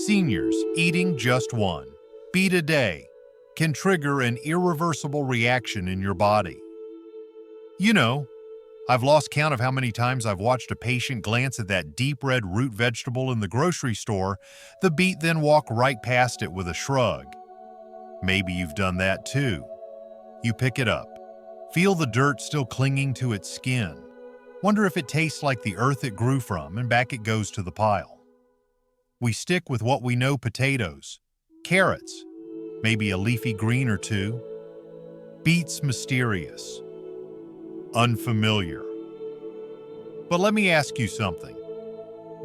Seniors eating just one beet a day can trigger an irreversible reaction in your body. You know, I've lost count of how many times I've watched a patient glance at that deep red root vegetable in the grocery store, the beet then walk right past it with a shrug. Maybe you've done that too. You pick it up, feel the dirt still clinging to its skin, wonder if it tastes like the earth it grew from, and back it goes to the pile. We stick with what we know: potatoes, carrots, maybe a leafy green or two. Beets mysterious, unfamiliar. But let me ask you something.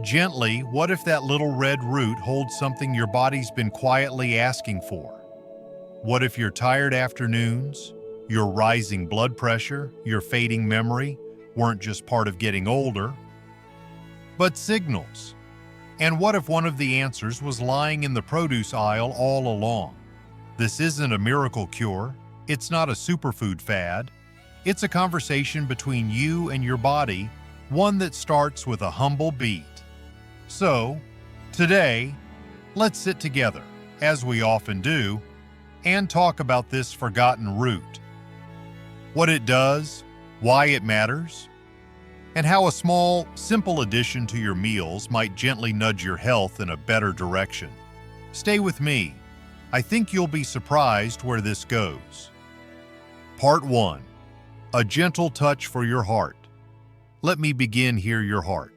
Gently, what if that little red root holds something your body's been quietly asking for? What if your tired afternoons, your rising blood pressure, your fading memory weren't just part of getting older, but signals? And what if one of the answers was lying in the produce aisle all along? This isn't a miracle cure. It's not a superfood fad. It's a conversation between you and your body, one that starts with a humble beet. So, today, let's sit together, as we often do, and talk about this forgotten root. What it does, why it matters, and how a small, simple addition to your meals might gently nudge your health in a better direction. Stay with me. I think you'll be surprised where this goes. Part 1. A gentle touch for your heart. Let me begin here. Your heart.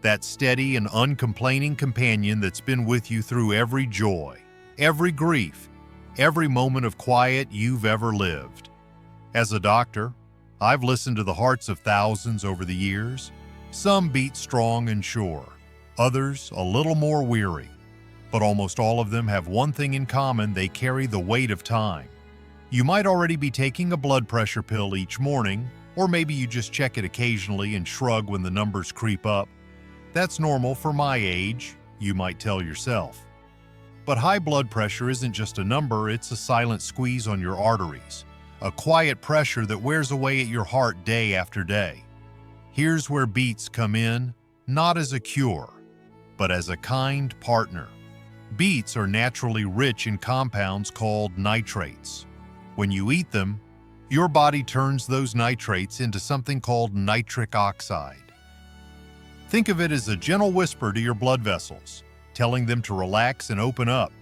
That steady and uncomplaining companion that's been with you through every joy, every grief, every moment of quiet you've ever lived. As a doctor, I've listened to the hearts of thousands over the years. Some beat strong and sure, others a little more weary. But almost all of them have one thing in common: they carry the weight of time. You might already be taking a blood pressure pill each morning, or maybe you just check it occasionally and shrug when the numbers creep up. That's normal for my age, you might tell yourself. But high blood pressure isn't just a number, it's a silent squeeze on your arteries, a quiet pressure that wears away at your heart day after day. Here's where beets come in, not as a cure, but as a kind partner. Beets are naturally rich in compounds called nitrates. When you eat them, your body turns those nitrates into something called nitric oxide. Think of it as a gentle whisper to your blood vessels, telling them to relax and open up.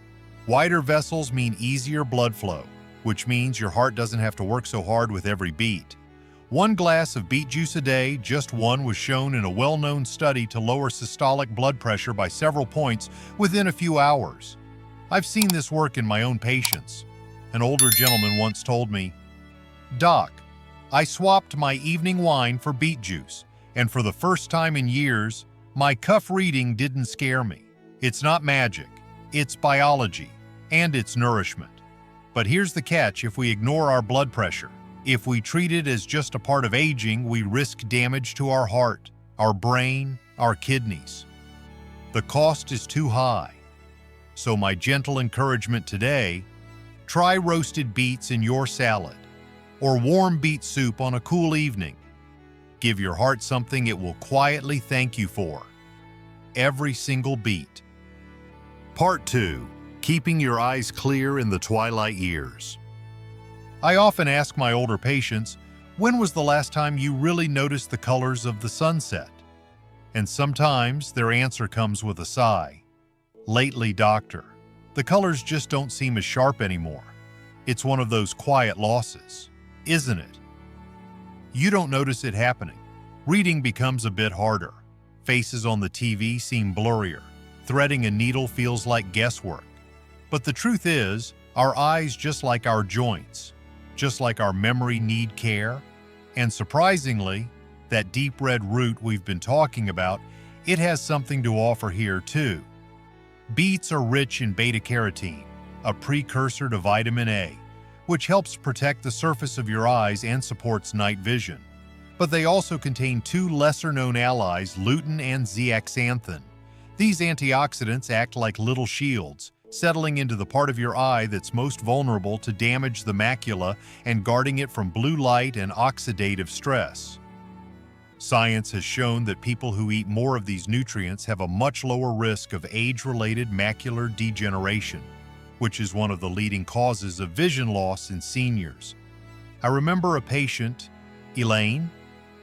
Wider vessels mean easier blood flow, which means your heart doesn't have to work so hard with every beat. 1 glass of beet juice a day, just one, was shown in a well-known study to lower systolic blood pressure by several points within a few hours. I've seen this work in my own patients. An older gentleman once told me, "Doc, I swapped my evening wine for beet juice, and for the first time in years, my cuff reading didn't scare me. It's not magic, it's biology, and it's nourishment." But here's the catch: if we ignore our blood pressure, if we treat it as just a part of aging, we risk damage to our heart, our brain, our kidneys. The cost is too high. So my gentle encouragement today: try roasted beets in your salad, or warm beet soup on a cool evening. Give your heart something it will quietly thank you for. Every single beet. Part 2. Keeping your eyes clear in the twilight years. I often ask my older patients, when was the last time you really noticed the colors of the sunset? And sometimes their answer comes with a sigh. Lately, doctor, the colors just don't seem as sharp anymore. It's one of those quiet losses, isn't it? You don't notice it happening. Reading becomes a bit harder. Faces on the TV seem blurrier. Threading a needle feels like guesswork. But the truth is, our eyes, just like our joints, just like our memory, need care. And surprisingly, that deep red root we've been talking about, it has something to offer here too. Beets are rich in beta-carotene, a precursor to vitamin A, which helps protect the surface of your eyes and supports night vision. But they also contain 2 lesser-known allies, lutein and zeaxanthin. These antioxidants act like little shields, settling into the part of your eye that's most vulnerable to damage the macula and guarding it from blue light and oxidative stress. Science has shown that people who eat more of these nutrients have a much lower risk of age-related macular degeneration, which is one of the leading causes of vision loss in seniors. I remember a patient, Elaine,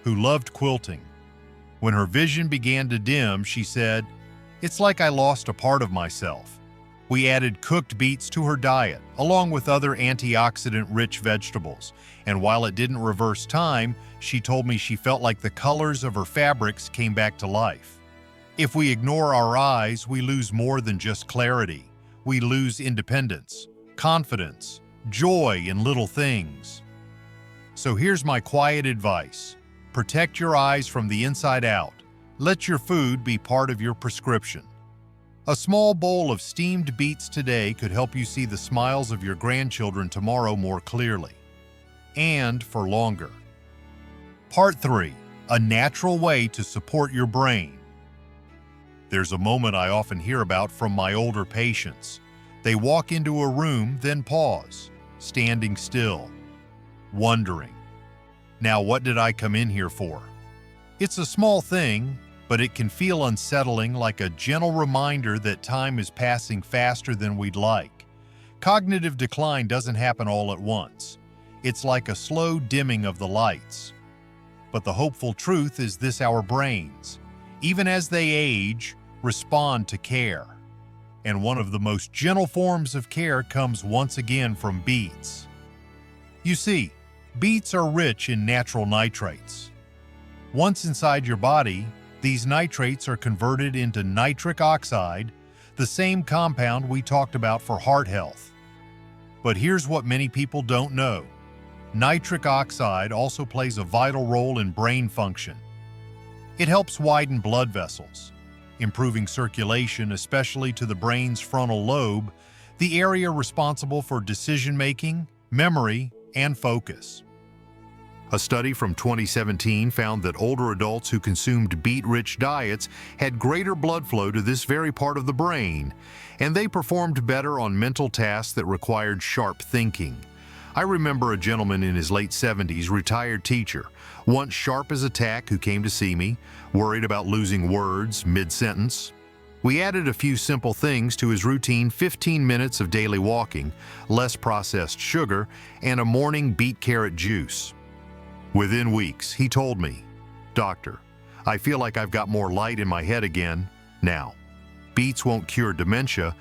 who loved quilting. When her vision began to dim, she said, "It's like I lost a part of myself." We added cooked beets to her diet, along with other antioxidant-rich vegetables, and while it didn't reverse time, she told me she felt like the colors of her fabrics came back to life. If we ignore our eyes, we lose more than just clarity. We lose independence, confidence, joy in little things. So here's my quiet advice. Protect your eyes from the inside out. Let your food be part of your prescription. A small bowl of steamed beets today could help you see the smiles of your grandchildren tomorrow more clearly. And for longer. Part 3. A natural way to support your brain. There's a moment I often hear about from my older patients. They walk into a room, then pause, standing still, wondering, "Now what did I come in here for?" It's a small thing, but it can feel unsettling, like a gentle reminder that time is passing faster than we'd like. Cognitive decline doesn't happen all at once. It's like a slow dimming of the lights. But the hopeful truth is this: our brains, even as they age, respond to care. And one of the most gentle forms of care comes once again from beets. You see, beets are rich in natural nitrates. Once inside your body, these nitrates are converted into nitric oxide, the same compound we talked about for heart health. But here's what many people don't know. Nitric oxide also plays a vital role in brain function. It helps widen blood vessels, improving circulation, especially to the brain's frontal lobe, the area responsible for decision-making, memory, and focus. A study from 2017 found that older adults who consumed beet-rich diets had greater blood flow to this very part of the brain, and they performed better on mental tasks that required sharp thinking. I remember a gentleman in his late 70s, retired teacher, once sharp as a tack, who came to see me, worried about losing words mid-sentence. We added a few simple things to his routine: 15 minutes of daily walking, less processed sugar, and a morning beet-carrot juice. Within weeks, he told me, "Doctor, I feel like I've got more light in my head again now." Beets won't cure dementia,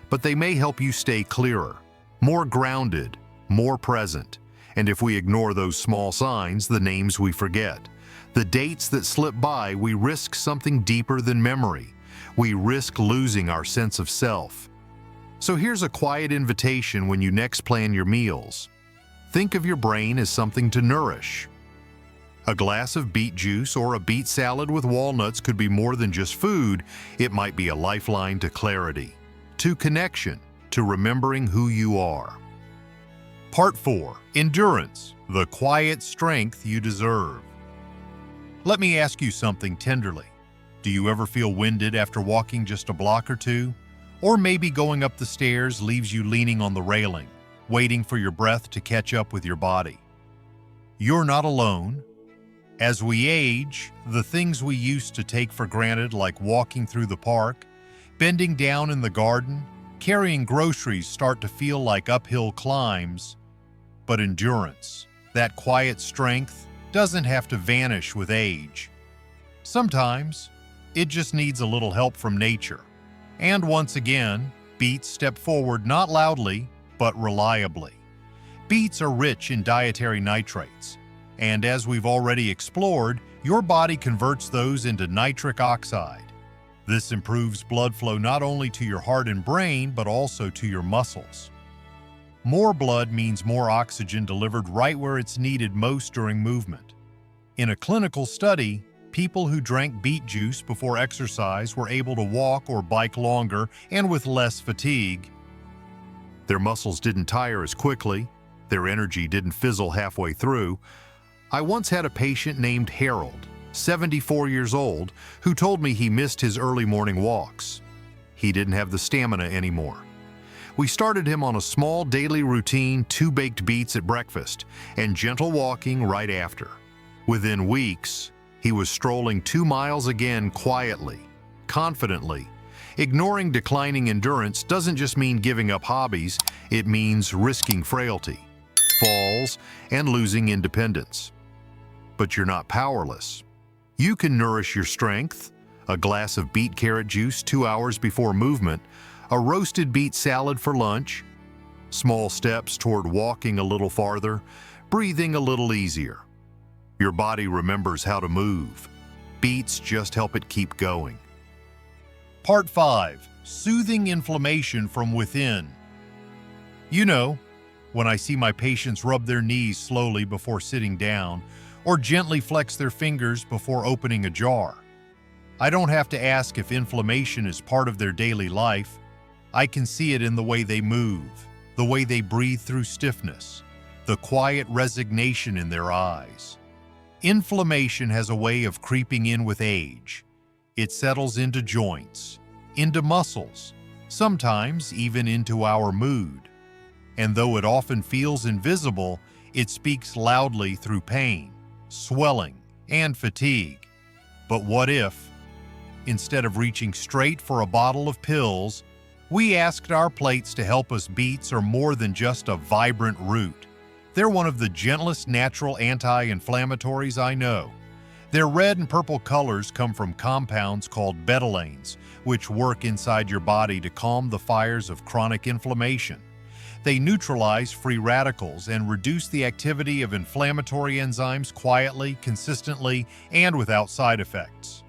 but they may help you stay clearer, more grounded, more present. And if we ignore those small signs, the names we forget, the dates that slip by, we risk something deeper than memory. We risk losing our sense of self. So here's a quiet invitation when you next plan your meals. Think of your brain as something to nourish. A glass of beet juice or a beet salad with walnuts could be more than just food. It might be a lifeline to clarity, to connection, to remembering who you are. Part 4. Endurance, the quiet strength you deserve. Let me ask you something tenderly. Do you ever feel winded after walking just a block or two? Or maybe going up the stairs leaves you leaning on the railing, waiting for your breath to catch up with your body? You're not alone. As we age, the things we used to take for granted, like walking through the park, bending down in the garden, carrying groceries, start to feel like uphill climbs. But endurance, that quiet strength, doesn't have to vanish with age. Sometimes, it just needs a little help from nature. And once again, beets step forward, not loudly, but reliably. Beets are rich in dietary nitrates, and as we've already explored, your body converts those into nitric oxide. This improves blood flow not only to your heart and brain, but also to your muscles. More blood means more oxygen delivered right where it's needed most during movement. In a clinical study, people who drank beet juice before exercise were able to walk or bike longer and with less fatigue. Their muscles didn't tire as quickly, their energy didn't fizzle halfway through. I once had a patient named Harold, 74 years old, who told me he missed his early morning walks. He didn't have the stamina anymore. We started him on a small daily routine: 2 baked beets at breakfast and gentle walking right after. Within weeks, He was strolling 2 miles again quietly, confidently. Ignoring declining endurance doesn't just mean giving up hobbies, it means risking frailty, falls, and losing independence. But you're not powerless. You can nourish your strength, a glass of beet carrot juice 2 hours before movement, a roasted beet salad for lunch, small steps toward walking a little farther, breathing a little easier. Your body remembers how to move. Beets just help it keep going. Part 5. Soothing inflammation from within. You know, when I see my patients rub their knees slowly before sitting down, or gently flex their fingers before opening a jar. I don't have to ask if inflammation is part of their daily life. I can see it in the way they move, the way they breathe through stiffness, the quiet resignation in their eyes. Inflammation has a way of creeping in with age. It settles into joints, into muscles, sometimes even into our mood. And though it often feels invisible, it speaks loudly through pain, swelling, and fatigue. But what if, instead of reaching straight for a bottle of pills, we asked our plates to help us? Beets are more than just a vibrant root. They're one of the gentlest natural anti-inflammatories I know. Their red and purple colors come from compounds called betalains, which work inside your body to calm the fires of chronic inflammation. They neutralize free radicals and reduce the activity of inflammatory enzymes quietly, consistently, and without side effects.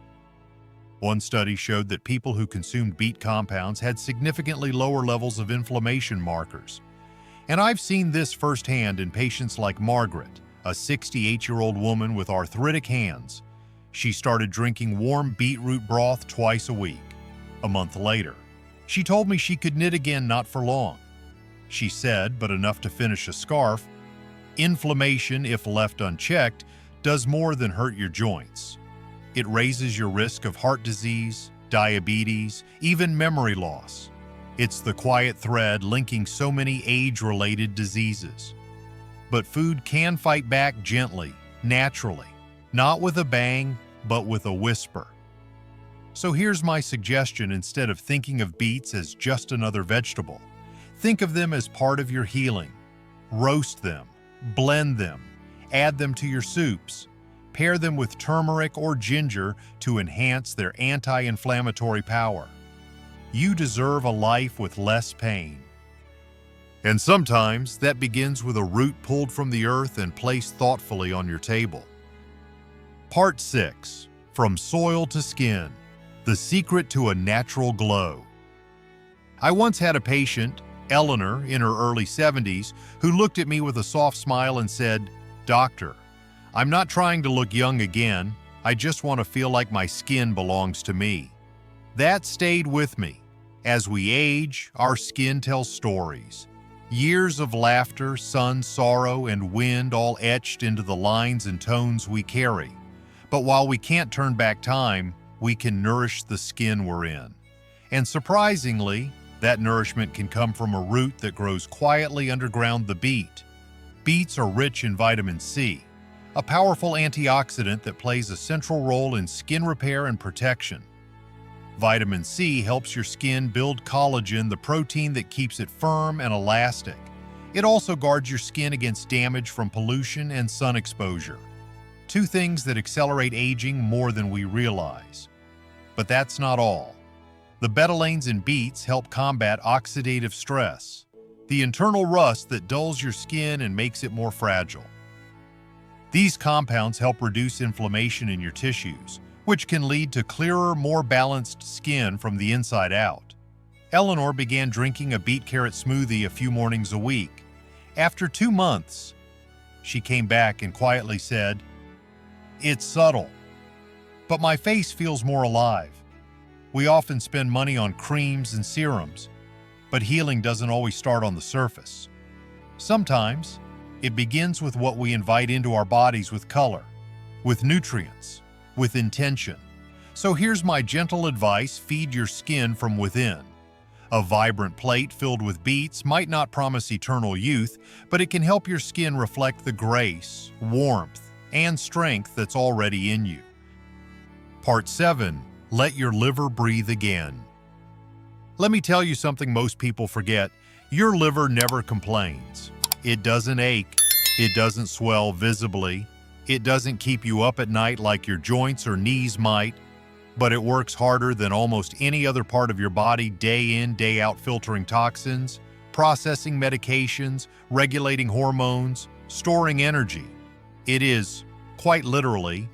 One study showed that people who consumed beet compounds had significantly lower levels of inflammation markers. And I've seen this firsthand in patients like Margaret, a 68-year-old woman with arthritic hands. She started drinking warm beetroot broth twice a week. A month later, she told me she could knit again, not for long. She said, but enough to finish a scarf, inflammation, if left unchecked, does more than hurt your joints. It raises your risk of heart disease, diabetes, even memory loss. It's the quiet thread linking so many age-related diseases. But food can fight back gently, naturally, not with a bang, but with a whisper. So here's my suggestion: instead of thinking of beets as just another vegetable, think of them as part of your healing. Roast them, blend them, add them to your soups, pair them with turmeric or ginger to enhance their anti-inflammatory power. You deserve a life with less pain. And sometimes that begins with a root pulled from the earth and placed thoughtfully on your table. Part 6. From Soil to Skin: The Secret to a Natural Glow. I once had a patient, Eleanor, in her early 70s, who looked at me with a soft smile and said, "Doctor, I'm not trying to look young again. I just want to feel like my skin belongs to me." That stayed with me. As we age, our skin tells stories. Years of laughter, sun, sorrow, and wind all etched into the lines and tones we carry. But while we can't turn back time, we can nourish the skin we're in. And surprisingly, that nourishment can come from a root that grows quietly underground: the beet. Beets are rich in vitamin C, a powerful antioxidant that plays a central role in skin repair and protection. Vitamin C helps your skin build collagen, the protein that keeps it firm and elastic. It also guards your skin against damage from pollution and sun exposure. Two things that accelerate aging more than we realize. But that's not all. The betalains in beets help combat oxidative stress, the internal rust that dulls your skin and makes it more fragile. These compounds help reduce inflammation in your tissues, which can lead to clearer, more balanced skin from the inside out. Eleanor began drinking a beet carrot smoothie a few mornings a week. After 2 months, she came back and quietly said, "It's subtle, but my face feels more alive." We often spend money on creams and serums, but healing doesn't always start on the surface. Sometimes, it begins with what we invite into our bodies: with color, with nutrients, with intention. So here's my gentle advice: feed your skin from within. A vibrant plate filled with beets might not promise eternal youth, but it can help your skin reflect the grace, warmth, and strength that's already in you. Part 7. Let your liver breathe again. Let me tell you something most people forget. Your liver never complains. It doesn't ache. It doesn't swell visibly. It doesn't keep you up at night like your joints or knees might, but it works harder than almost any other part of your body day in, day out, filtering toxins, processing medications, regulating hormones, storing energy. It is, quite literally,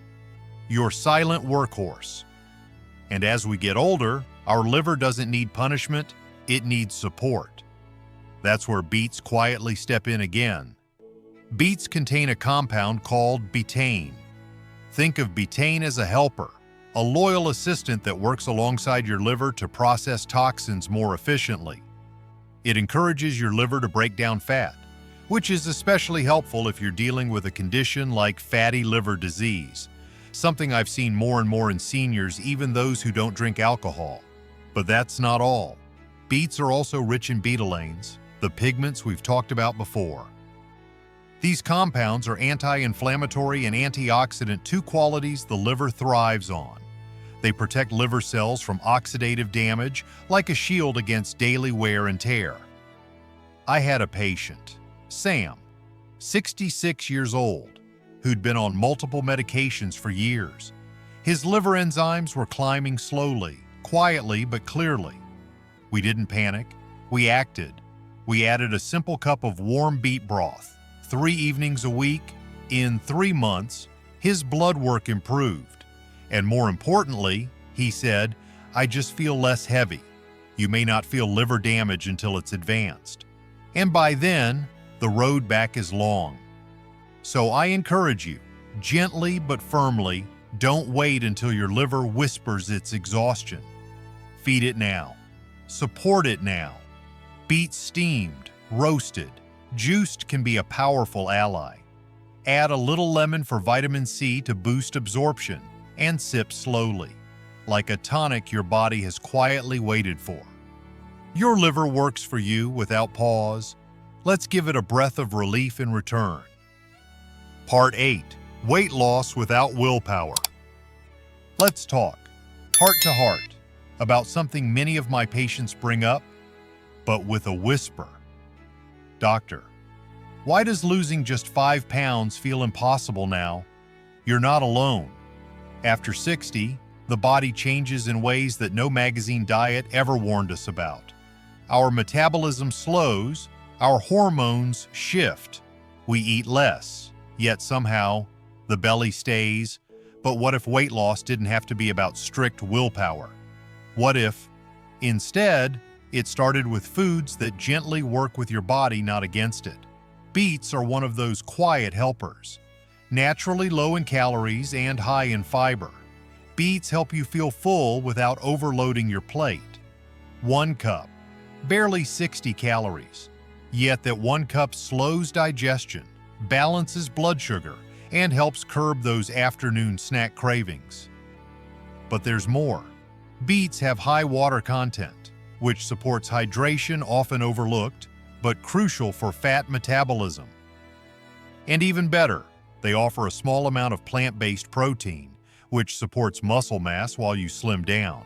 your silent workhorse. And as we get older, our liver doesn't need punishment, it needs support. That's where beets quietly step in again. Beets contain a compound called betaine. Think of betaine as a helper, a loyal assistant that works alongside your liver to process toxins more efficiently. It encourages your liver to break down fat, which is especially helpful if you're dealing with a condition like fatty liver disease, something I've seen more and more in seniors, even those who don't drink alcohol. But that's not all. Beets are also rich in betalains, the pigments we've talked about before. These compounds are anti-inflammatory and antioxidant, two qualities the liver thrives on. They protect liver cells from oxidative damage like a shield against daily wear and tear. I had a patient, Sam, 66 years old, who'd been on multiple medications for years. His liver enzymes were climbing slowly, quietly but clearly. We didn't panic, we acted. We added a simple cup of warm beet broth, 3 evenings a week. In 3 months, his blood work improved. And more importantly, he said, "I just feel less heavy. You may not feel liver damage until it's advanced. And by then, the road back is long." So I encourage you, gently but firmly, don't wait until your liver whispers its exhaustion. Feed it now. Support it now. Beets steamed, roasted, juiced can be a powerful ally. Add a little lemon for vitamin C to boost absorption, and sip slowly, like a tonic your body has quietly waited for. Your liver works for you without pause. Let's give it a breath of relief in return. Part 8. Weight loss without willpower. Let's talk, heart to heart, about something many of my patients bring up, but with a whisper. "Doctor, why does losing just 5 pounds feel impossible now?" You're not alone. After 60, the body changes in ways that no magazine diet ever warned us about. Our metabolism slows, our hormones shift. We eat less, yet somehow the belly stays. But what if weight loss didn't have to be about strict willpower? What if, instead, it started with foods that gently work with your body, not against it? Beets are one of those quiet helpers. Naturally low in calories and high in fiber, beets help you feel full without overloading your plate. 1 cup, barely 60 calories. Yet that 1 cup slows digestion, balances blood sugar, and helps curb those afternoon snack cravings. But there's more. Beets have high water content, which supports hydration, often overlooked, but crucial for fat metabolism. And even better, they offer a small amount of plant-based protein, which supports muscle mass while you slim down.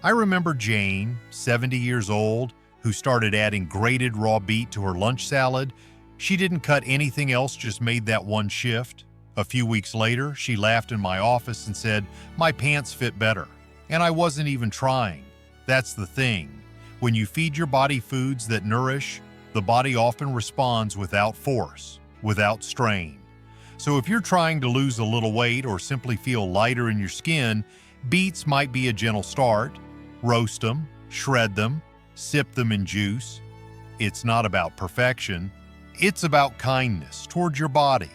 I remember Jane, 70 years old, who started adding grated raw beet to her lunch salad. She didn't cut anything else, just made that one shift. A few weeks later, she laughed in my office and said, "My pants fit better." And I wasn't even trying. That's the thing. When you feed your body foods that nourish, the body often responds without force, without strain. So if you're trying to lose a little weight or simply feel lighter in your skin, beets might be a gentle start. Roast them, shred them, sip them in juice. It's not about perfection. It's about kindness toward your body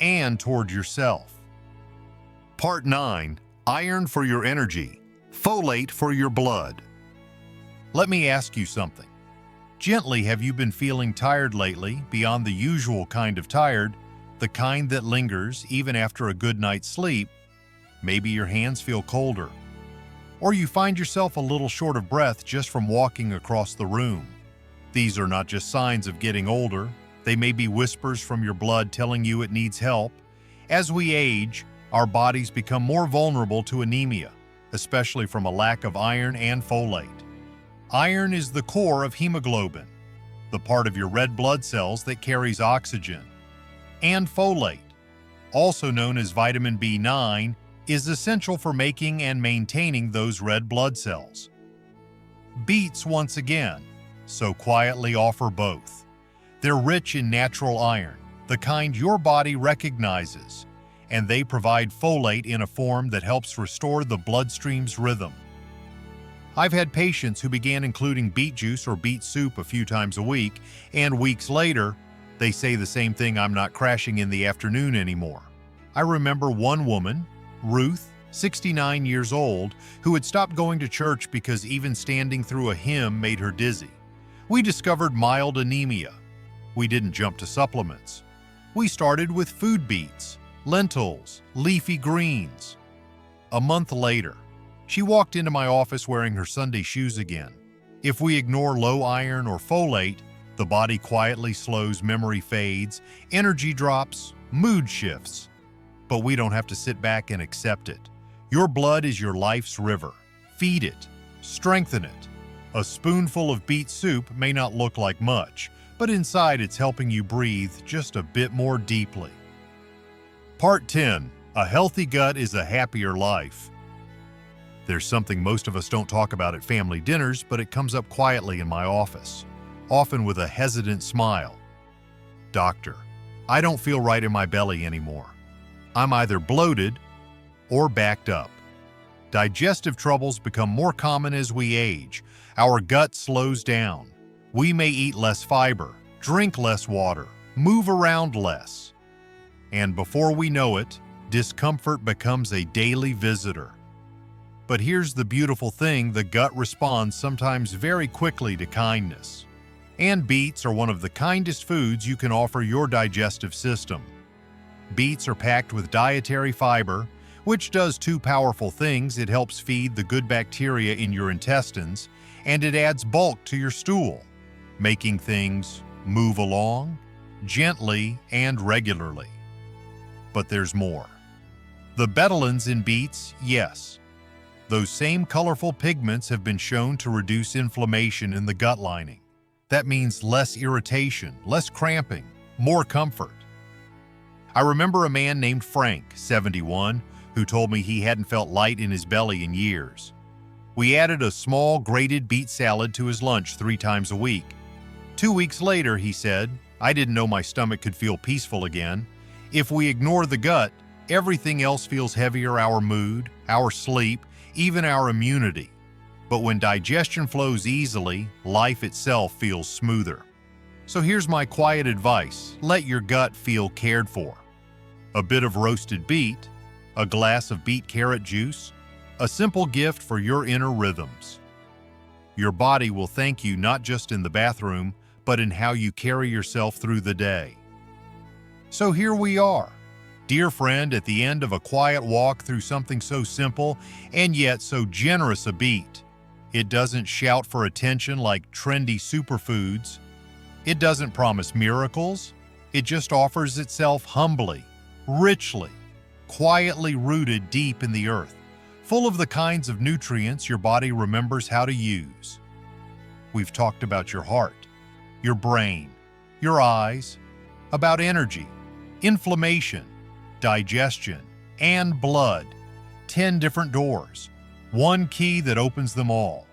and toward yourself. Part 9. Iron for your energy, folate for your blood. Let me ask you something. Gently, have you been feeling tired lately, beyond the usual kind of tired, the kind that lingers even after a good night's sleep? Maybe your hands feel colder, or you find yourself a little short of breath just from walking across the room. These are not just signs of getting older. They may be whispers from your blood telling you it needs help. As we age, our bodies become more vulnerable to anemia, especially from a lack of iron and folate. Iron is the core of hemoglobin, the part of your red blood cells that carries oxygen. And folate, also known as vitamin B9, is essential for making and maintaining those red blood cells. Beets, once again, so quietly offer both. They're rich in natural iron, the kind your body recognizes, and they provide folate in a form that helps restore the bloodstream's rhythm. I've had patients who began including beet juice or beet soup a few times a week, and weeks later, they say the same thing: I'm not crashing in the afternoon anymore. I remember one woman, Ruth, 69 years old, who had stopped going to church because even standing through a hymn made her dizzy. We discovered mild anemia. We didn't jump to supplements. We started with food beets, lentils, leafy greens. A month later, she walked into my office wearing her Sunday shoes again. If we ignore low iron or folate, the body quietly slows, memory fades, energy drops, mood shifts. But we don't have to sit back and accept it. Your blood is your life's river. Feed it, strengthen it. A spoonful of beet soup may not look like much, but inside it's helping you breathe just a bit more deeply. Part 10. A healthy gut is a happier life. There's something most of us don't talk about at family dinners, but it comes up quietly in my office, often with a hesitant smile. Doctor, I don't feel right in my belly anymore. I'm either bloated or backed up. Digestive troubles become more common as we age. Our gut slows down. We may eat less fiber, drink less water, move around less. And before we know it, discomfort becomes a daily visitor. But here's the beautiful thing: the gut responds sometimes very quickly to kindness. And beets are one of the kindest foods you can offer your digestive system. Beets are packed with dietary fiber, which does two powerful things. It helps feed the good bacteria in your intestines, and it adds bulk to your stool, making things move along gently and regularly. But there's more. The betalains in beets, yes. Those same colorful pigments have been shown to reduce inflammation in the gut lining. That means less irritation, less cramping, more comfort. I remember a man named Frank, 71, who told me he hadn't felt light in his belly in years. We added a small grated beet salad to his lunch 3 times a week. 2 weeks later, he said, I didn't know my stomach could feel peaceful again. If we ignore the gut, everything else feels heavier: our mood, our sleep, even our immunity. But when digestion flows easily, life itself feels smoother. So here's my quiet advice: let your gut feel cared for. A bit of roasted beet, a glass of beet carrot juice, a simple gift for your inner rhythms. Your body will thank you not just in the bathroom, but in how you carry yourself through the day. So here we are, dear friend, at the end of a quiet walk through something so simple and yet so generous: a beet. It doesn't shout for attention like trendy superfoods. It doesn't promise miracles. It just offers itself humbly, richly, quietly rooted deep in the earth, full of the kinds of nutrients your body remembers how to use. We've talked about your heart, your brain, your eyes, about energy, inflammation, digestion, and blood. 10 different doors, one key that opens them all.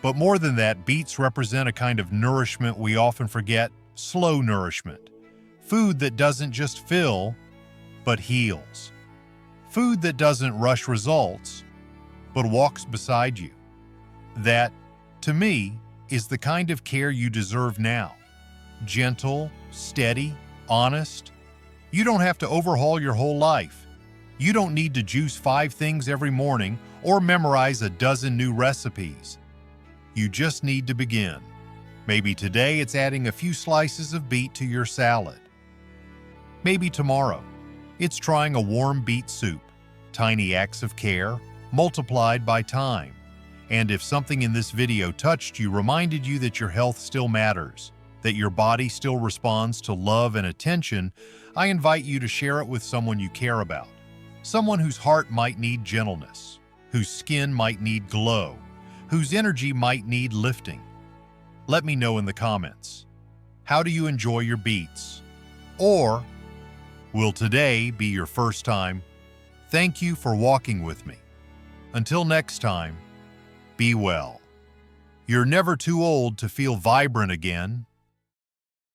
But more than that, beets represent a kind of nourishment we often forget: slow nourishment. Food that doesn't just fill, but heals. Food that doesn't rush results, but walks beside you. That, to me, is the kind of care you deserve now. Gentle, steady, honest. You don't have to overhaul your whole life. You don't need to juice 5 things every morning or memorize a dozen new recipes. You just need to begin. Maybe today it's adding a few slices of beet to your salad. Maybe tomorrow it's trying a warm beet soup. Tiny acts of care multiplied by time. And if something in this video touched you, reminded you that your health still matters, that your body still responds to love and attention, I invite you to share it with someone you care about. Someone whose heart might need gentleness, whose skin might need glow, whose energy might need lifting. Let me know in the comments. How do you enjoy your beets? Or will today be your first time? Thank you for walking with me. Until next time, be well. You're never too old to feel vibrant again.